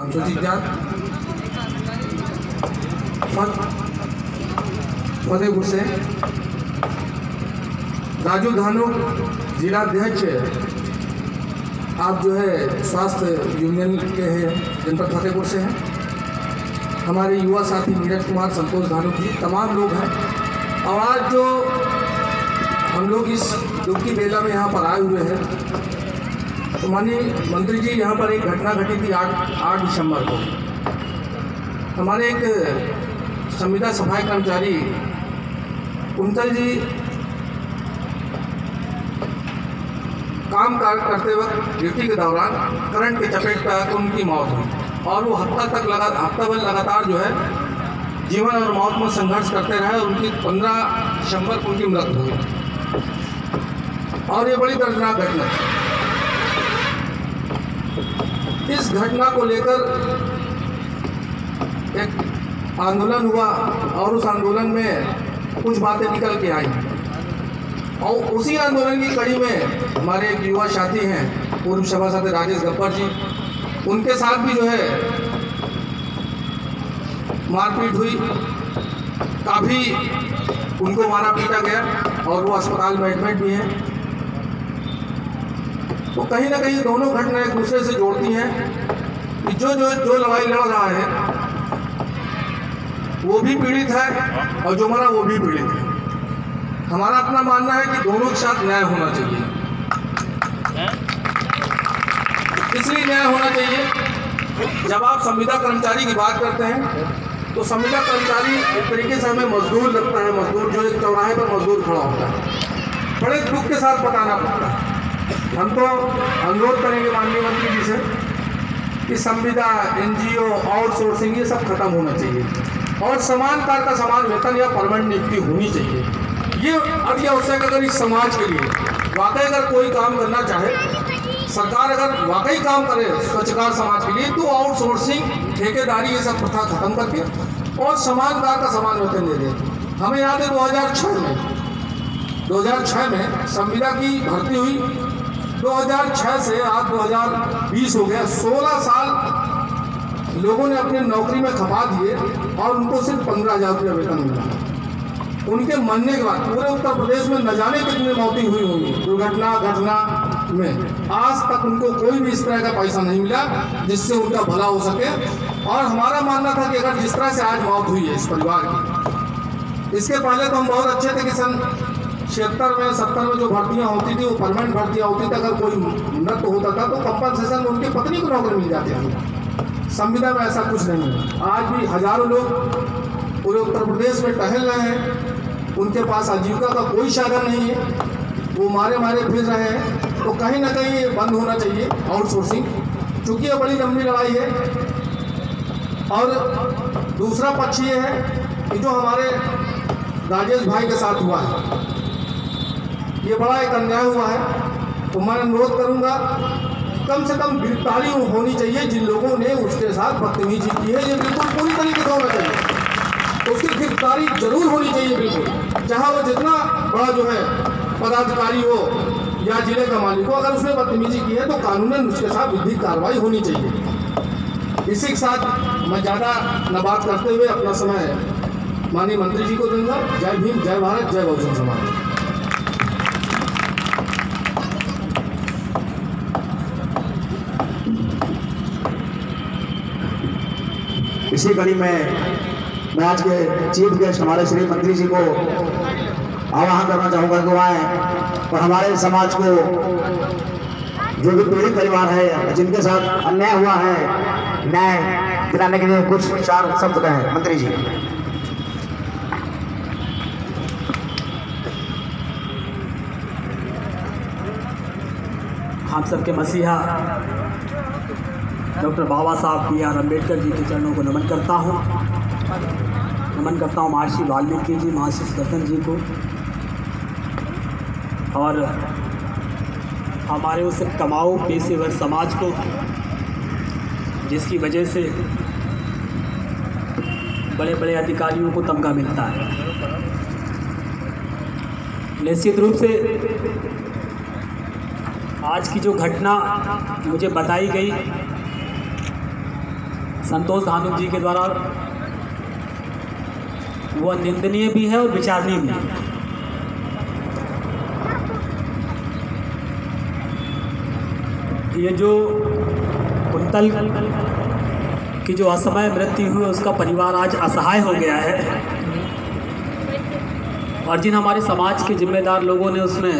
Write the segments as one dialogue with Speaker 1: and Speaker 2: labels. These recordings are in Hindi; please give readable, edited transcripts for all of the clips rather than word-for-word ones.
Speaker 1: अनुसूचित जात फतेहपुर से, राजू धानु जिलाध्यक्ष आप जो है स्वास्थ्य यूनियन के हैं जनपद फतेहपुर से हैं, हमारे युवा साथी नीरज कुमार, संतोष धानु जी, तमाम लोग हैं। और आज जो हम लोग इस दुख की बेला में यहाँ पर आए हुए हैं, तो माननीय मंत्री जी, यहाँ पर एक घटना घटी थी 8 दिसंबर को। हमारे एक संविदा सफाई कर्मचारी कुंतल जी काम करते वक्त ड्यूटी के दौरान करंट के चपेट में आकर उनकी मौत हुई और वो हफ्ता भर लगातार जो है जीवन और मौत में संघर्ष करते रहे। उनकी 15 दिसंबर को उनकी मृत्यु हुई और ये बड़ी दर्दनाक घटना थी। इस घटना को लेकर एक आंदोलन हुआ और उस आंदोलन में कुछ बातें निकल के आई और उसी आंदोलन की कड़ी में हमारे एक युवा साथी हैं पूर्व सभासद राजेश गब्बर जी, उनके साथ भी जो है मारपीट हुई, काफ़ी उनको मारा पीटा गया और वो अस्पताल में एडमिट भी हैं। तो कहीं ना कहीं दोनों घटना एक दूसरे से जोड़ती हैं कि जो लड़ाई लड़ रहा है वो भी पीड़ित है और जो मरा वो भी पीड़ित है। हमारा अपना मानना है कि दोनों के साथ न्याय होना चाहिए। इसलिए न्याय होना चाहिए, जब आप संविदा कर्मचारी की बात करते हैं तो संविदा कर्मचारी एक तरीके से हमें मजदूर लगता है। मजदूर जो एक चौराहे पर मजदूर खड़ा होता है, बड़े दुख के साथ बताना पड़ता है। हम तो अनुरोध करेंगे माननीय मंत्री जी से कि संविदा, NGO, आउटसोर्सिंग ये सब खत्म होना चाहिए और समान कार्य का समान वेतन या परमानेंट नियुक्ति होनी चाहिए। ये अति आवश्यक। अगर इस समाज के लिए वाकई अगर कोई काम करना चाहे, सरकार अगर वाकई काम करे स्वच्छकार समाज के लिए, तो आउटसोर्सिंग, ठेकेदारी ये सब प्रथा खत्म करके और समान कार्य का समान वेतन दे दे। हमें याद है 2006 में संविदा की भर्ती हुई। 2006 से आज 2020 हो गया। 16 साल लोगों ने अपने नौकरी में खपा दिए और उनको सिर्फ 15,000 रुपये वेतन मिला। उनके मरने के बाद पूरे उत्तर प्रदेश में न जाने कितनी मौतें हुई होंगी घटना में, आज तक उनको कोई भी इस तरह का पैसा नहीं मिला जिससे उनका भला हो सके। और हमारा मानना था कि अगर जिस तरह से आज मौत हुई है इस परिवार की, इसके पहले तो हम बहुत अच्छे थे कि सन 76 में 70 में जो भर्तियाँ होती थी वो परमानेंट भर्तियाँ होती थी। अगर कोई मृत्यु होता था तो कंपनसेशन उनकी पत्नी को नौकरी मिल जाती थी। संविदा में ऐसा कुछ नहीं है। आज भी हजारों लोग पूरे उत्तर प्रदेश में टहल रहे हैं, उनके पास आजीविका का कोई साधन नहीं है, वो मारे फिर रहे हैं। तो कहीं ना कहीं ये बंद होना चाहिए आउटसोर्सिंग, क्योंकि ये बड़ी लंबी लड़ाई है। और दूसरा पक्ष ये है कि जो हमारे राजेश भाई के साथ हुआ है, ये बड़ा एक अन्याय हुआ है। तो मैं अनुरोध करूंगा कम से कम गिरफ्तारी होनी चाहिए जिन लोगों ने उसके साथ बदतमीजी की है। ये बिल्कुल पूरी तरीके से होना चाहिए, उसकी गिरफ्तारी जरूर होनी चाहिए बिल्कुल, चाहे वो जितना बड़ा जो है पदाधिकारी हो या जिले का मालिक हो। अगर उसने बदतमीजी की है तो कानूनन उसके साथ विधिक कार्रवाई होनी चाहिए। इसी के साथ मैं ज़्यादा न बात करते हुए अपना समय माननीय मंत्री जी को दूंगा। जय भीम, जय भारत, जय बहुजन समाज।
Speaker 2: इसी कड़ी में मैं आज के चीफ गेस्ट हमारे श्री मंत्री जी को आह्वान करना चाहूँगा कि वो आए और हमारे समाज को जो भी पीड़ित परिवार है जिनके साथ अन्याय हुआ है, न्याय दिलाने के लिए कुछ 4 शब्द कहें। मंत्री जी।
Speaker 3: हम सबके मसीहा डॉक्टर बाबा साहब B.R. अम्बेडकर जी के चरणों को नमन करता हूँ। नमन करता हूँ महर्षि वाल्मीकि जी, महर्षि सुदर्शन जी को और हमारे उस कमाऊ पेशेवर समाज को जिसकी वजह से बड़े बड़े अधिकारियों को तमगा मिलता है। निश्चित रूप से आज की जो घटना मुझे बताई गई संतोष धानुक जी के द्वारा वो निंदनीय भी है और विचारणीय भी है। ये जो कुंतल की जो असमय मृत्यु हुई उसका परिवार आज असहाय हो गया है, और जिन हमारे समाज के जिम्मेदार लोगों ने उसमें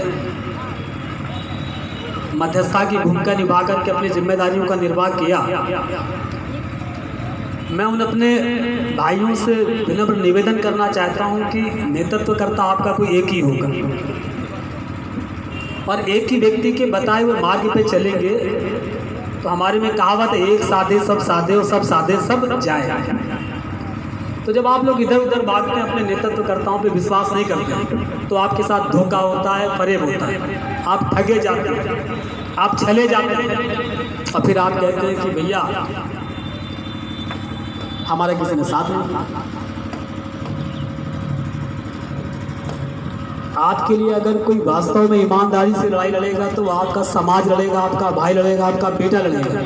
Speaker 3: मध्यस्थता की भूमिका निभा करके अपनी जिम्मेदारियों का निर्वाह किया, मैं उन अपने भाइयों से विनम्र निवेदन करना चाहता हूं कि नेतृत्वकर्ता आपका कोई एक ही होगा, और एक ही व्यक्ति के बताए हुए मार्ग पे चलेंगे तो हमारे में कहावत है, एक साधे सब साधे और सब साधे सब जाए। तो जब आप लोग इधर उधर भागते हैं, अपने नेतृत्वकर्ताओं पे विश्वास नहीं करते, तो आपके साथ धोखा होता है, फरेब होता है, आप ठगे जाते हैं, आप छले जाते हैं, और फिर आप कहते हैं कि भैया हमारा किसी ने साथ नहीं दिया। आपके लिए अगर कोई वास्तव में ईमानदारी से लड़ाई लड़ेगा तो आपका समाज लड़ेगा, आपका भाई लड़ेगा, आपका बेटा लड़ेगा।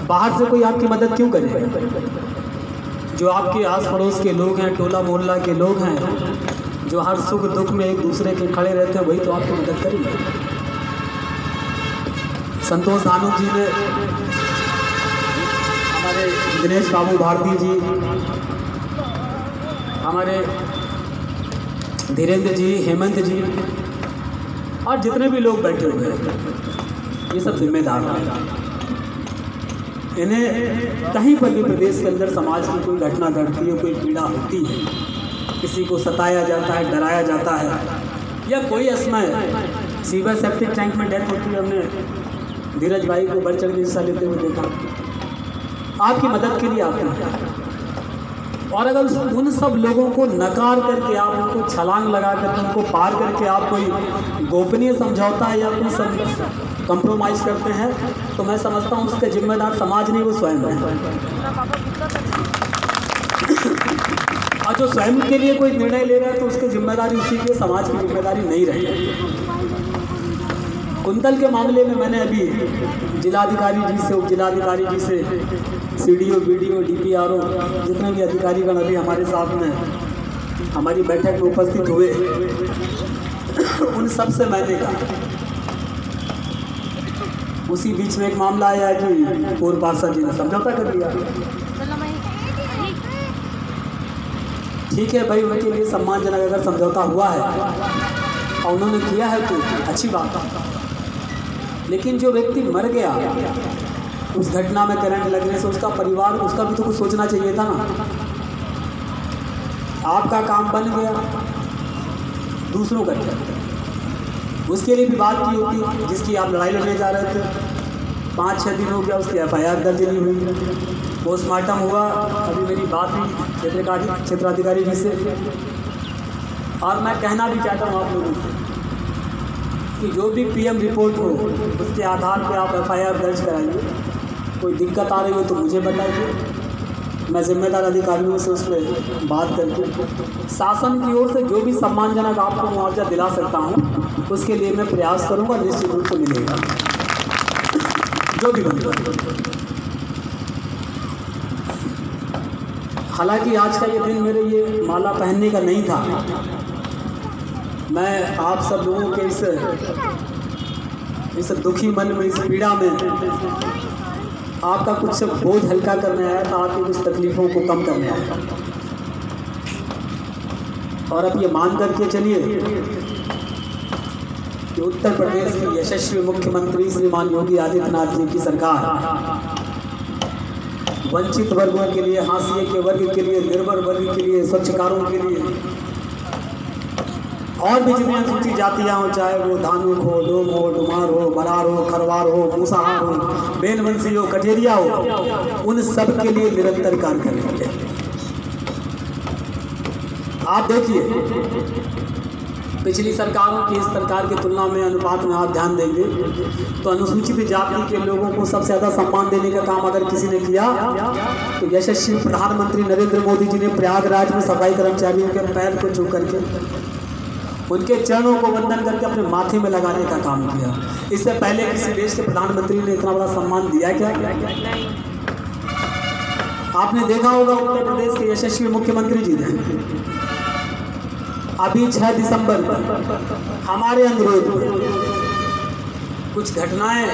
Speaker 3: बाहर से कोई आपकी मदद क्यों करेगा? जो आपके आस पड़ोस के लोग हैं, टोला मोहल्ला के लोग हैं, जो हर सुख दुख में एक दूसरे के खड़े रहते हैं, वही तो आपकी मदद करेंगे। संतोष धानुक जी ने, हमारे दिनेश बाबू भारती जी, हमारे धीरेन्द्र जी, हेमंत जी, और जितने भी लोग बैठे हुए हैं, ये सब जिम्मेदार हैं। इन्हें कहीं पर भी प्रदेश के अंदर समाज की कोई घटना घटती है, कोई पीड़ा होती है, किसी को सताया जाता है, डराया जाता है, या कोई असमय सीवर सेप्टिक टैंक में डेथ होती है, हमने धीरज भाई को बढ़ चढ़ के हिस्सा लेते हुए देखा, आपकी मदद के लिए आते हैं। और अगर उन सब लोगों को नकार करके आप उनको छलांग लगा करके उनको पार करके आप कोई गोपनीय समझौता या कोई कंप्रोमाइज़ करते हैं, तो मैं समझता हूँ उसके जिम्मेदार समाज नहीं, वो स्वयं है। और जो स्वयं के लिए कोई निर्णय ले रहा है तो उसकी जिम्मेदारी उसी की, समाज की जिम्मेदारी नहीं रही। कुंतल के मामले में मैंने अभी जिलाधिकारी जी से, उप जिलाधिकारी जी से, सीडीओ, बीडीओ, डीपीआरओ, जितने भी अधिकारीगण अभी हमारे साथ में हमारी बैठक में उपस्थित हुए, उन सब से मैंने कहा। उसी बीच में एक मामला आया कि पूर्व पार्षद जी ने समझौता कर दिया। ठीक है भाई, उनके लिए सम्मानजनक अगर समझौता हुआ है और उन्होंने किया है तो अच्छी बात है, लेकिन जो व्यक्ति मर गया उस घटना में करंट लगने से, उसका परिवार, उसका भी तो कुछ सोचना चाहिए था ना। आपका काम बन गया, दूसरों का क्या, उसके लिए भी बात की होती जिसकी आप लड़ाई लड़ने जा रहे थे। 5-6 दिन हो गया, उसकी FIR दर्ज नहीं हुई, पोस्टमार्टम हुआ। अभी मेरी बात हुई क्षेत्राधिकारी जी से, और मैं कहना भी चाहता हूँ आप लोगों से कि जो भी PM रिपोर्ट हो उसके आधार पर आप FIR दर्ज कराइए। कोई दिक्कत आ रही हो तो मुझे बताइए, मैं जिम्मेदार अधिकारियों से उस पर बात करके शासन की ओर से जो भी सम्मानजनक आपको मुआवजा दिला सकता हूँ उसके लिए मैं प्रयास करूँगा, निश्चित रूप से मिलेगा जो भी बनेगा। हालांकि आज का ये दिन मेरे ये माला पहनने का नहीं था। मैं आप सब लोगों के इस दुखी मन में, इस पीड़ा में आपका कुछ बोझ हल्का करने आया था, आपकी कुछ तकलीफ़ों को कम करने आया। और अब ये मान करके चलिए कि उत्तर प्रदेश के यशस्वी मुख्यमंत्री श्रीमान योगी आदित्यनाथ जी की सरकार वंचित वर्गों के लिए, हाशिए के वर्ग के लिए, निर्भर वर्ग के लिए, स्वच्छकारों के लिए, और भी जितनी अनुसूचित जातियाँ हो, चाहे वो धानुक हो, डोम हो, डुमार हो, बरार हो, खरवार हो, मूसाहार हो, बेलवंशी हो, कठेरिया हो, उन सब के लिए निरंतर कार्य करेंगे। आप देखिए पिछली सरकारों की इस सरकार की तुलना में, अनुपात में आप ध्यान देंगे तो अनुसूचित जाति के लोगों को सबसे ज़्यादा सम्मान देने का काम अगर किसी ने किया तो यशस्वी प्रधानमंत्री नरेंद्र मोदी जी ने प्रयागराज में सफाई कर्मचारियों के पैर को छू करके उनके चरणों को वंदन करके अपने माथे में लगाने का काम किया। इससे पहले किसी देश के प्रधानमंत्री ने इतना बड़ा सम्मान दिया क्या? आपने देखा होगा उत्तर प्रदेश के यशस्वी मुख्यमंत्री जी ने अभी 6 दिसंबर को हमारे अनुरोध पर कुछ घटनाएं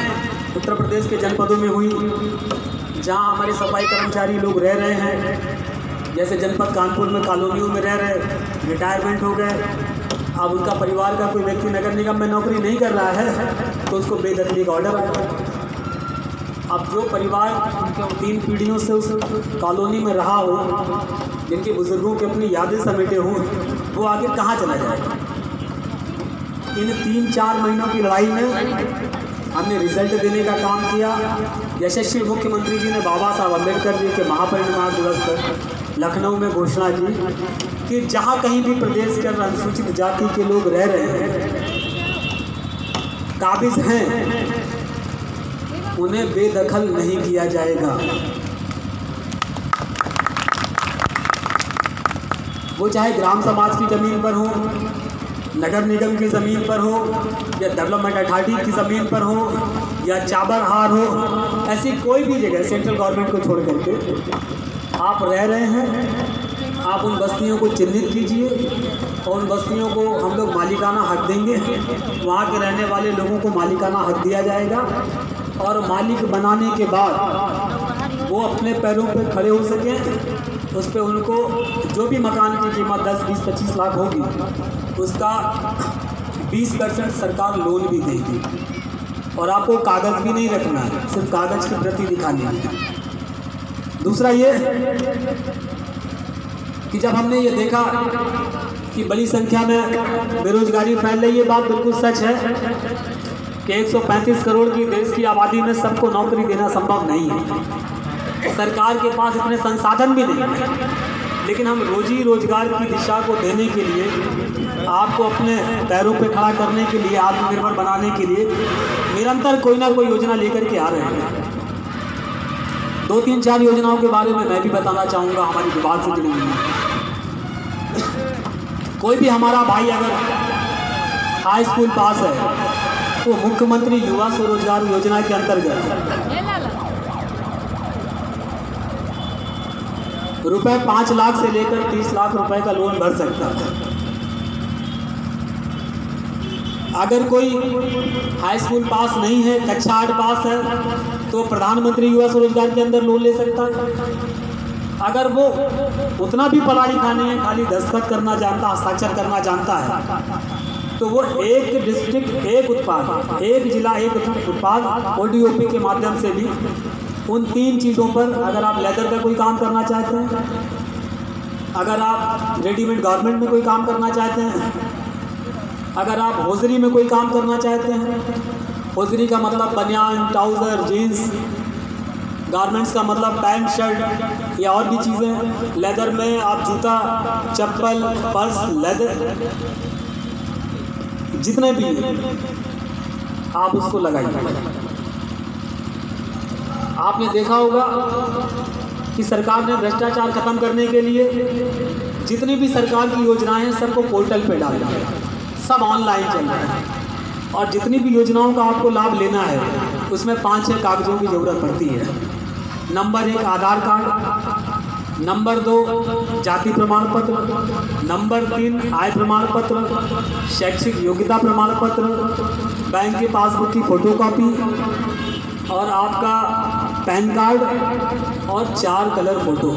Speaker 3: उत्तर प्रदेश के जनपदों में हुई जहां हमारे सफाई कर्मचारी लोग रह रहे हैं। जैसे जनपद कानपुर में कॉलोनियों में रह रहे, रिटायरमेंट हो गए, अब उनका परिवार का कोई व्यक्ति नगर निगम में नौकरी नहीं कर रहा है तो उसको बेदखली का ऑर्डर आता है। अब जो परिवार 3 पीढ़ियों से उस कॉलोनी में रहा हो, जिनके बुजुर्गों की अपनी यादें समेटे हों, वो आगे कहाँ चला जाएगा? इन 3-4 महीनों की लड़ाई में हमने रिजल्ट देने का काम किया। यशस्वी मुख्यमंत्री जी ने बाबा साहब अम्बेडकर जी के महापरिनिर्वाण दिवस पर लखनऊ में घोषणा की कि जहाँ कहीं भी प्रदेश के अनुसूचित जाति के लोग रह रहे हैं, काबिज हैं, उन्हें बेदखल नहीं किया जाएगा। वो चाहे ग्राम समाज की ज़मीन पर हो, नगर निगम की ज़मीन पर हो, या डेवलपमेंट अथॉरिटी की ज़मीन पर हो, या चाबरहार हो, ऐसी कोई भी जगह सेंट्रल गवर्नमेंट को छोड़ करके आप रह रहे हैं, आप उन बस्तियों को चिन्हित कीजिए और उन बस्तियों को हम लोग मालिकाना हक देंगे। वहाँ के रहने वाले लोगों को मालिकाना हक दिया जाएगा और मालिक बनाने के बाद वो अपने पैरों पर खड़े हो सकें। उस पर उनको जो भी मकान की कीमत 10, 20, 25 लाख होगी, उसका 20% सरकार लोन भी देगी और आपको कागज़ भी नहीं रखना है, सिर्फ कागज़ की प्रति दिखानी है। दूसरा ये कि जब हमने ये देखा कि बड़ी संख्या में बेरोजगारी फैल रही है, बात बिल्कुल सच है कि 135 करोड़ की देश की आबादी में सबको नौकरी देना संभव नहीं है। सरकार के पास इतने संसाधन भी नहीं है, लेकिन हम रोजी रोजगार की दिशा को देने के लिए, आपको अपने पैरों पे खड़ा करने के लिए, आत्मनिर्भर बनाने के लिए निरंतर कोई ना कोई योजना लेकर के आ रहे हैं। 2-3-4 योजनाओं के बारे में मैं भी बताना चाहूँगा हमारी विभाग से जुड़ी हुई। कोई भी हमारा भाई अगर हाई स्कूल पास है तो मुख्यमंत्री युवा स्वरोजगार योजना के अंतर्गत रुपए 5 लाख से लेकर 30 लाख रुपए का लोन भर सकता है। अगर कोई हाई स्कूल पास नहीं है, कक्षा 8 पास है, तो प्रधानमंत्री युवा स्वरोजगार के अंदर लोन ले सकता है। अगर वो उतना भी पढ़ा लिखा नहीं है, खाली दस्तखत करना जानता, हस्ताक्षर करना जानता है, तो वो एक डिस्ट्रिक्ट एक उत्पाद, एक जिला एक उत्पाद ODOP के माध्यम से भी उन 3 चीज़ों पर, अगर आप लेदर का कोई काम करना चाहते हैं, अगर आप रेडीमेड गारमेंट में कोई काम करना चाहते हैं, अगर आप होजरी में कोई काम करना चाहते हैं, होजरी का मतलब बनियान, ट्राउज़र, जीन्स, गारमेंट्स का मतलब पैंट, शर्ट या और भी चीज़ें, लेदर में आप जूता, चप्पल, पर्स, लेदर, जितने भी आप उसको लगाइए। आपने देखा होगा कि सरकार ने भ्रष्टाचार खत्म करने के लिए जितनी भी सरकार की योजनाएं हैं सबको पोर्टल पे डाल दिया, सब ऑनलाइन चल रहा है और जितनी भी योजनाओं का आपको लाभ लेना है उसमें 5-6 कागजों की ज़रूरत पड़ती है। नंबर 1 आधार कार्ड, नंबर 2 जाति प्रमाण पत्र, नंबर 3 आय प्रमाण पत्र, शैक्षिक योग्यता प्रमाण पत्र, बैंक की पासबुक की फ़ोटोकॉपी और आपका पैन कार्ड और 4 कलर फ़ोटो।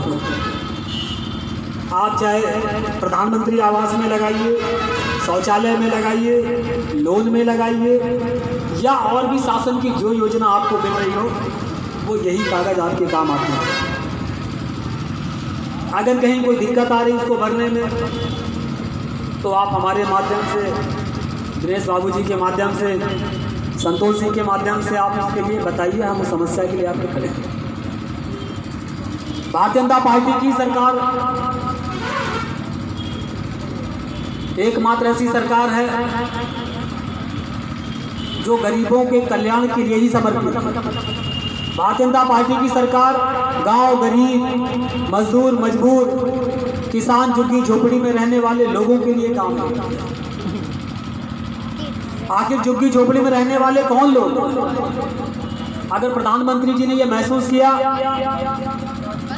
Speaker 3: आप चाहे प्रधानमंत्री आवास में लगाइए, शौचालय में लगाइए, लोन में लगाइए या और भी शासन की जो योजना आपको मिल रही हो, वो यही कागज़ आपके काम आते हैं। अगर कहीं कोई दिक्कत आ रही इसको भरने में, तो आप हमारे माध्यम से, दिनेश बाबू जी के माध्यम से, संतोष सिंह के माध्यम से आप इसके लिए बताइए, हम उस समस्या के लिए आपके खड़े हैं। भारतीय जनता पार्टी की सरकार एकमात्र ऐसी सरकार है जो गरीबों के कल्याण के लिए ही समर्पित है। भारतीय जनता पार्टी की सरकार गांव, गरीब, मजदूर, मजबूर, किसान, झुग्गी झोपड़ी में रहने वाले लोगों के लिए काम करती है। आखिर झुग्गी झोपड़ी में रहने वाले कौन लोग? अगर प्रधानमंत्री जी ने यह महसूस किया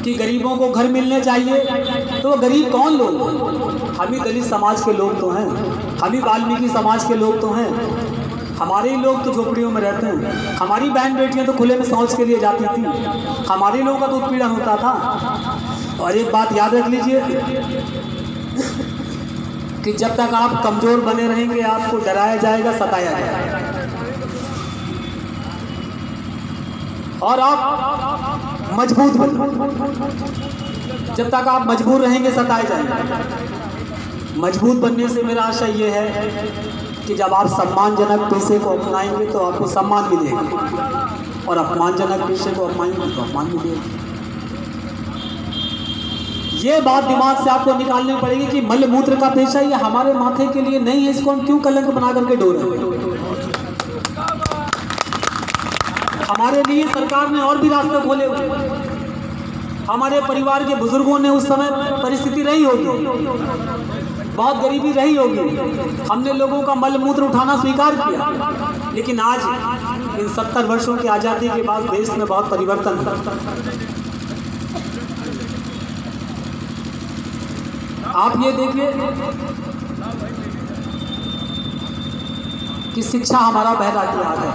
Speaker 3: कि गरीबों को घर मिलने चाहिए, तो वो गरीब कौन लोग? हम ही दलित समाज के लोग तो हैं, हम ही वाल्मीकि समाज के लोग तो हैं, हमारे ही लोग तो झोपड़ियों में रहते हैं, हमारी बहन बेटियां तो खुले में शौच के लिए जाती थी, हमारे लोगों का तो उत्पीड़न होता था। और एक बात याद रख लीजिए कि जब तक आप कमजोर बने रहेंगे आपको डराया जाएगा, सताया जाएगा, और आप मजबूत बने। जब तक आप मजबूर रहेंगे सताए जाएंगे। मजबूत बनने से मेरा आशा ये है कि जब आप सम्मानजनक पेशे को अपनाएंगे तो आपको सम्मान मिलेगा, और अपमानजनक पेशे को अपनाएंगे तो अपमान मिलेगा। ये बात दिमाग से आपको निकालनी पड़ेगी कि मल मूत्र का पेशा ये हमारे माथे के लिए नहीं है, इसको हम क्यों कलंक बना करके डोरें। हमारे लिए सरकार ने और भी रास्ते खोले हुए। हमारे परिवार के बुजुर्गों ने उस समय परिस्थिति रही होगी, बहुत गरीबी रही होगी, हमने लोगों का मल मूत्र उठाना स्वीकार किया, लेकिन आज इन 70 वर्षों की आज़ादी के बाद देश में बहुत परिवर्तन हुआ। आप ये देखिए कि शिक्षा हमारा पहला हथियार है।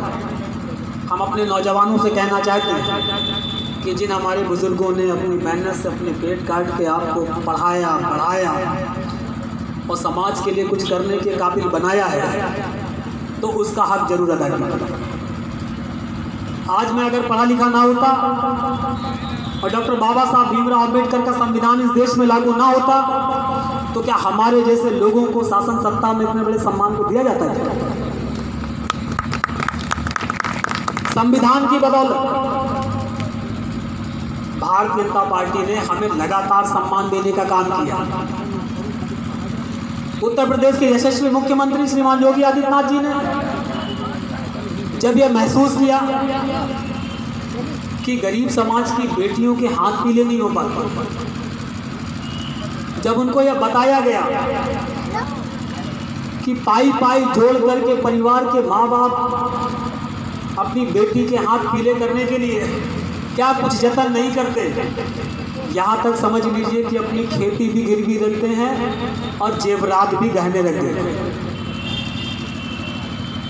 Speaker 3: हम अपने नौजवानों से कहना चाहते हैं कि जिन हमारे बुजुर्गों ने अपनी मेहनत से अपने पेट काट के आपको पढ़ाया बढ़ाया और समाज के लिए कुछ करने के काबिल बनाया है, तो उसका हक जरूर अदा कीजिए। आज मैं अगर पढ़ा लिखा ना होता और डॉक्टर बाबा साहब भीमराव अम्बेडकर का संविधान इस देश में लागू ना होता, तो क्या हमारे जैसे लोगों को शासन सत्ता में इतने बड़े सम्मान को दिया जाता है? संविधान की बदौलत भारतीय जनता पार्टी ने हमें लगातार सम्मान देने का काम किया। उत्तर प्रदेश के यशस्वी मुख्यमंत्री श्रीमान योगी आदित्यनाथ जी ने जब यह महसूस किया कि गरीब समाज की बेटियों के हाथ पीले नहीं हो पाते, जब उनको यह बताया गया कि पाई पाई जोड़ करके परिवार के माँ बाप अपनी बेटी के हाथ पीले करने के लिए क्या कुछ जतन नहीं करते, यहाँ तक समझ लीजिए कि अपनी खेती भी गिरवी रखते हैं और जेवरात भी गहने रख देते हैं।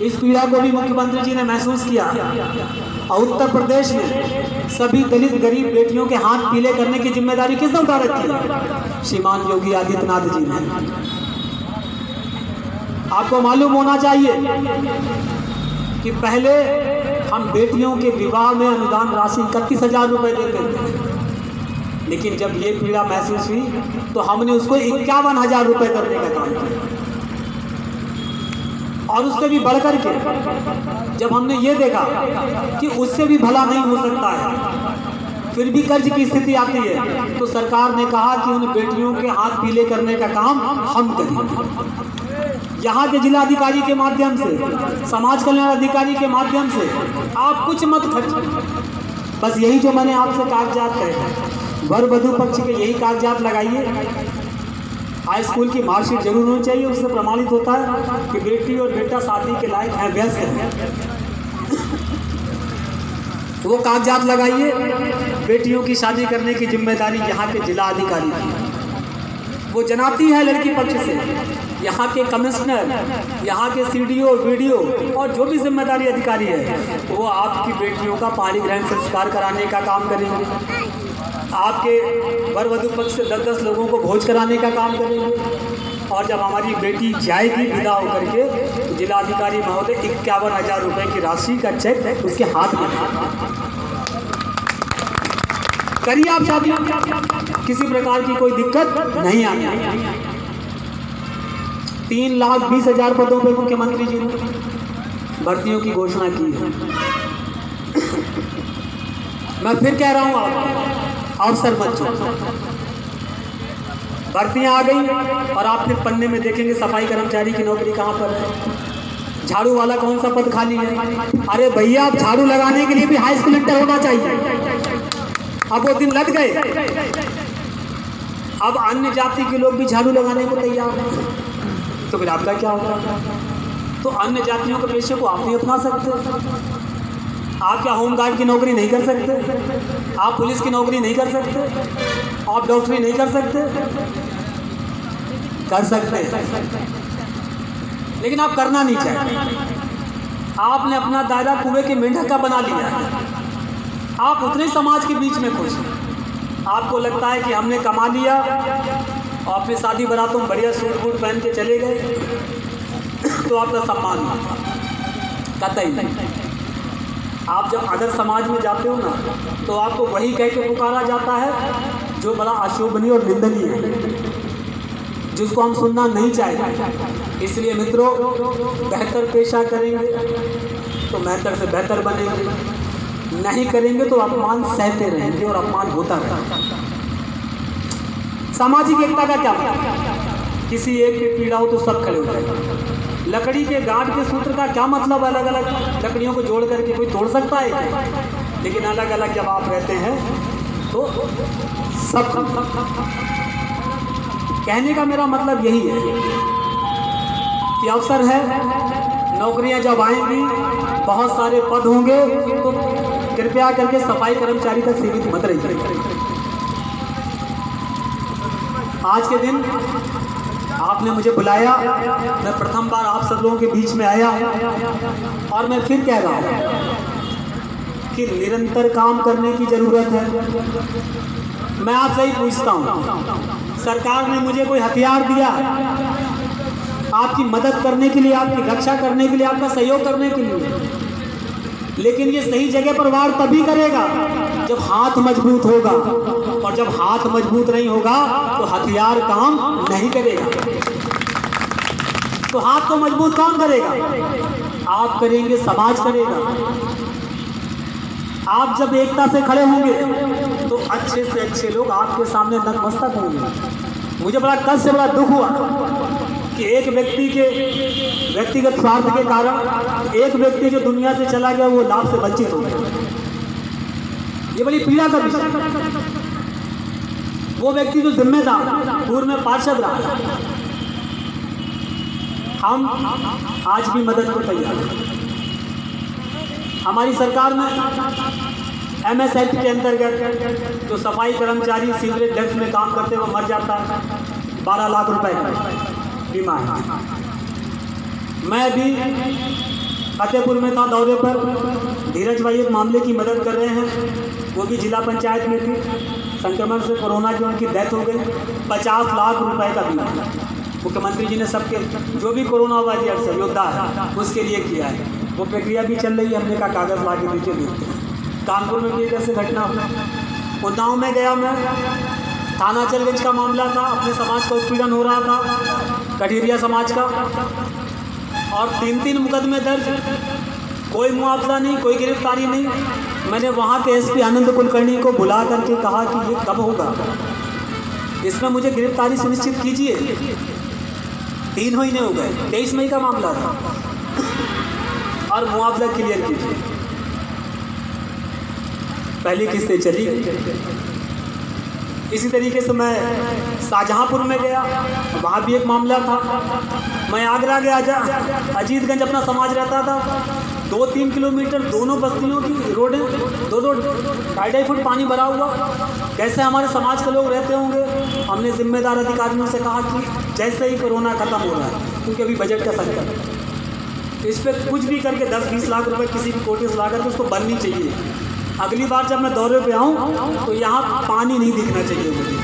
Speaker 3: इस पीड़ा को भी मुख्यमंत्री जी ने महसूस किया और उत्तर प्रदेश में सभी दलित गरीब बेटियों के हाथ पीले करने की जिम्मेदारी किसने उठा रखी है? श्रीमान योगी आदित्यनाथ जी ने। आपको मालूम होना चाहिए कि पहले हम बेटियों के विवाह में अनुदान राशि 31,000 रुपये देते थे, लेकिन जब ये पीड़ा महसूस हुई तो हमने उसको 51,000 रुपये करने का काम किया। और उससे भी बढ़कर के जब हमने ये देखा कि उससे भी भला नहीं हो सकता है, फिर भी कर्ज की स्थिति आती है, तो सरकार ने कहा कि उन बेटियों के हाथ पीले करने का काम हम करेंगे। यहाँ के जिलाधिकारी के माध्यम से, समाज कल्याण अधिकारी के माध्यम से आप कुछ मत खर्च, बस यही जो मैंने आपसे कागजात कहे, वर वधू पक्ष के यही कागजात लगाइए। हाई स्कूल की मार्कशीट जरूर होनी चाहिए, उससे प्रमाणित होता है कि बेटी और बेटा शादी के लायक हैं, व्यस्त हैं। वो कागजात लगाइए। बेटियों की शादी करने की जिम्मेदारी यहाँ के जिला अधिकारी की, वो जनाती है लड़की पक्ष से। यहाँ के कमिश्नर, यहाँ के सीडीओ, वीडियो और जो भी जिम्मेदारी अधिकारी है, वो आपकी बेटियों का पाणी ग्रहण संस्कार कराने का काम करेंगे, आपके वर वधू पक्ष से 10-10 लोगों को भोज कराने का काम करेंगे। और जब हमारी बेटी जाएगी विदा होकर के, जिलाधिकारी महोदय 51,000 रुपये की राशि का चेक उसके हाथ में करिए आप शादी, किसी प्रकार की कोई दिक्कत नहीं आती। 3,20,000 पदों पर मुख्यमंत्री जी ने भर्तियों की घोषणा की है। मैं फिर कह रहा हूँ, अवसर मत छोड़ो। भर्तियां आ गई और आप फिर पन्ने में देखेंगे सफाई कर्मचारी की नौकरी कहाँ पर है, झाड़ू वाला कौन सा पद खाली है। अरे भैया, आप झाड़ू लगाने के लिए भी हाई स्कूल इंटर होना चाहिए। अब वो दिन लग गए, अब अन्य जाति के लोग भी झाड़ू लगाने को तैयार हैं, तो फिर आपका क्या होगा? तो अन्य जातियों के पेशे को आप नहीं अपना सकते? आप क्या होमगार्ड की नौकरी नहीं कर सकते? आप पुलिस की नौकरी नहीं कर सकते? आप डॉक्टरी नहीं कर सकते? कर सकते, लेकिन आप करना नहीं चाहते। आपने अपना दायरा कुएं के मेंढक का बना लिया है। आप उतने समाज के बीच में खुश हैं। आपको लगता है कि हमने कमा लिया और अपनी शादी बारातों में बढ़िया सूट बूट पहन के चले गए तो आपका सम्मान कतई नहीं। आप जब अदर समाज में जाते हो ना, तो आपको वही कह के पुकारा जाता है जो बड़ा अशोभनीय और निंदनीय है, जिसको हम सुनना नहीं चाहते। इसलिए मित्रों, बेहतर पेशा करेंगे तो बेहतर से बेहतर बनेंगे, नहीं करेंगे तो अपमान सहते रहेंगे और अपमान होता रहेगा। सामाजिक एकता का क्या मतलब? किसी एक की पीड़ा हो तो सब खड़े हो जाएंगे। लकड़ी के गांठ के सूत्र का क्या मतलब? अलग अलग लकड़ियों को जोड़ करके कोई तोड़ सकता है क्या? लेकिन अलग अलग जब आप रहते हैं तो सब। कहने का मेरा मतलब यही है कि अवसर है, नौकरियां जब आएंगी, बहुत सारे पद होंगे, तो कृपया करके सफाई कर्मचारी तक सीमित मत रहिए। आज के दिन आपने मुझे बुलाया, मैं प्रथम बार आप सब लोगों के बीच में आया और मैं फिर कह रहा हूँ कि निरंतर काम करने की ज़रूरत है। मैं आपसे ही पूछता हूँ, सरकार ने मुझे कोई हथियार दिया आपकी मदद करने के लिए, आपकी रक्षा करने के लिए, आपका सहयोग करने के लिए, लेकिन ये सही जगह पर वार तभी करेगा जब हाथ मजबूत होगा, और जब हाथ मजबूत नहीं होगा तो हथियार काम नहीं करेगा। तो हाथ को मजबूत कौन करेगा? आप करेंगे, समाज करेगा। आप जब एकता से खड़े होंगे तो अच्छे से अच्छे लोग आपके सामने नतमस्तक होंगे। मुझे बड़ा कष्ट से बड़ा दुख हुआ कि एक व्यक्ति के व्यक्तिगत स्वार्थ के कारण एक व्यक्ति जो दुनिया से चला गया वो लाभ से वंचित हो गया। ये बड़ी पीड़ा का विषय। वो व्यक्ति जो जिम्मेदार पूर्व में पार्षद रहा, हम आज भी मदद को तैयार हैं। हमारी सरकार में MS एक्ट के अंतर्गत जो सफाई कर्मचारी सीवरेज डक्ट में काम करते हैं वो मर जाता है, 12 लाख रुपए का बीमा है। मैं भी फतेहपुर में था दौरे पर, धीरज भाई एक मामले की मदद कर रहे हैं, वो भी जिला पंचायत में थी, संक्रमण से कोरोना की उनकी डेथ हो गई, 50 लाख रुपए का बीमा मुख्यमंत्री जी ने सबके जो भी कोरोना वॉरियर से योद्धा है उसके लिए किया है। वो प्रक्रिया भी चल रही है, हमने का कागज़ ला के नीचे देखते हैं। कानपुर में भी एक ऐसे घटना हुई। उन्नाव में गया मैं, थाना चलगंज का मामला था, अपने समाज का उत्पीड़न हो रहा था, कठिरिया समाज का, और 3 मुकदमे दर्ज, कोई मुआवजा नहीं, कोई गिरफ्तारी नहीं। मैंने वहाँ के SP आनंद कुलकर्णी को बुला करके कहा कि ये कब होगा, इसमें मुझे गिरफ्तारी सुनिश्चित कीजिए। 3 महीने हो गए, 23 मई का मामला था, और मुआवजा क्लियर कीजिए। पहली किस्तें चली। इसी तरीके से मैं शाहजहांपुर में गया, वहाँ भी एक मामला था। मैं आगरा गया, अजीतगंज अपना समाज रहता था, 2-3 किलोमीटर दोनों बस्तियों की रोडें 2-2 फुट पानी भरा हुआ। कैसे हमारे समाज के लोग रहते होंगे? हमने जिम्मेदार अधिकारियों से कहा कि जैसे ही कोरोना खत्म हो रहा है, क्योंकि अभी बजट का संकट है, इस पर कुछ भी करके 10-20 लाख रुपए किसी भी कोटे से ला करके उसको बननी चाहिए। अगली बार जब मैं दौरे पे आऊँ तो यहाँ पानी नहीं दिखना चाहिए मुझे,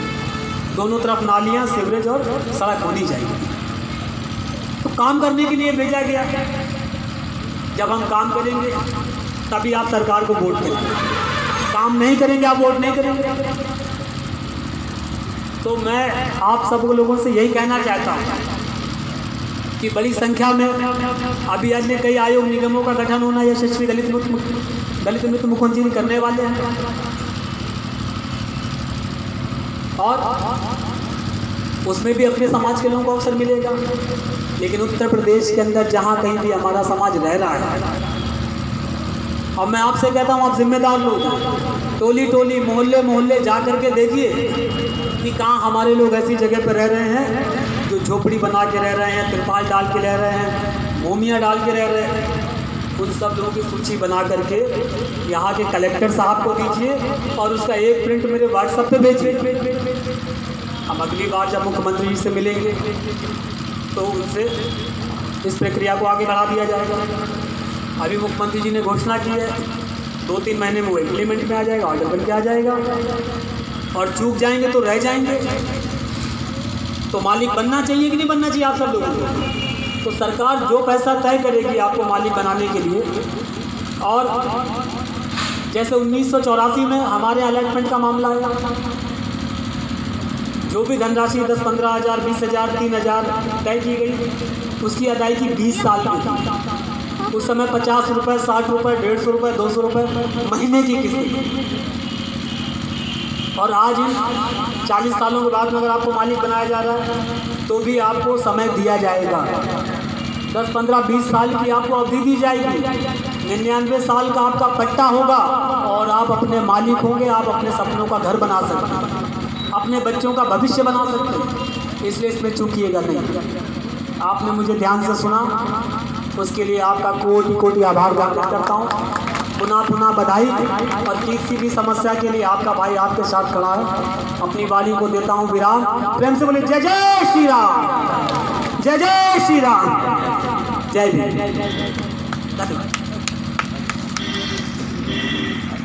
Speaker 3: दोनों तरफ नालियाँ, सीवरेज और सड़क होनी चाहिए। तो काम करने के लिए भेजा गया। जब हम काम करेंगे तभी आप सरकार को वोट करेंगे, काम नहीं करेंगे आप वोट नहीं करेंगे। तो मैं आप सब लोगों से यही कहना चाहता हूँ कि बड़ी संख्या में अभी अन्य कई आयोग निगमों का गठन होना यशस्वी दलित मित्र मुख्यमंत्री करने वाले हैं, और उसमें भी अपने समाज के लोगों को अवसर मिलेगा। लेकिन उत्तर प्रदेश के अंदर जहाँ कहीं भी हमारा समाज रह रहा है, और मैं आपसे कहता हूँ आप जिम्मेदार लोग, टोली टोली मोहल्ले मोहल्ले जा कर के देखिए कि कहाँ हमारे लोग ऐसी जगह पर रह रहे हैं जो झोपड़ी बना के रह रहे हैं, तिरपाल डाल के रह रहे हैं, भूमियाँ डाल के रह रहे हैं, उन सब लोगों की सूची बना करके यहाँ के कलेक्टर साहब को दीजिए और उसका एक प्रिंट मेरे व्हाट्सएप पे भेजिए। हम अगली बार जब मुख्यमंत्री जी से मिलेंगे तो उनसे इस प्रक्रिया को आगे बढ़ा दिया जाएगा। अभी मुख्यमंत्री जी ने घोषणा की है 2-3 महीने में वो इम्प्लीमेंट में आ जाएगा, ऑर्डर बन के आ जाएगा। और चूक जाएंगे तो रह जाएंगे। तो मालिक बनना चाहिए कि नहीं बनना चाहिए आप सब लोगों को? तो सरकार जो पैसा तय करेगी आपको मालिक बनाने के लिए, और जैसे 1984 में हमारे अलॉटमेंट का मामला है, जो भी धनराशि 10-15 हज़ार, 20 हज़ार, 3 हज़ार तय की गई, उसकी अदायगी 20 साल की थी। उस समय 50 रुपये, 60 रुपये, 150 रुपये, 200 रुपये महीने की किस्त। और आज इन 40 सालों के बाद में अगर आपको मालिक बनाया जा रहा है तो भी आपको समय दिया जाएगा। 10, 15, 20 साल की आपको अवधि दी जाएगी। 99 साल का आपका पट्टा होगा और आप अपने मालिक होंगे। आप अपने सपनों का घर बना सकते हैं, अपने बच्चों का भविष्य बना सकते हैं। इसलिए इसमें चूकिएगा नहीं। आपने मुझे ध्यान से सुना, उसके लिए आपका कोटि कोटि आभार व्यक्त करता हूँ। पुनः बधाई। और किसी भी समस्या के लिए आपका भाई आपके साथ खड़ा है। अपनी वाणी को देता हूँ विराम। प्रेम से बोले जय जय श्री राम, जय जय श्री राम, जय भीम। धन्यवाद।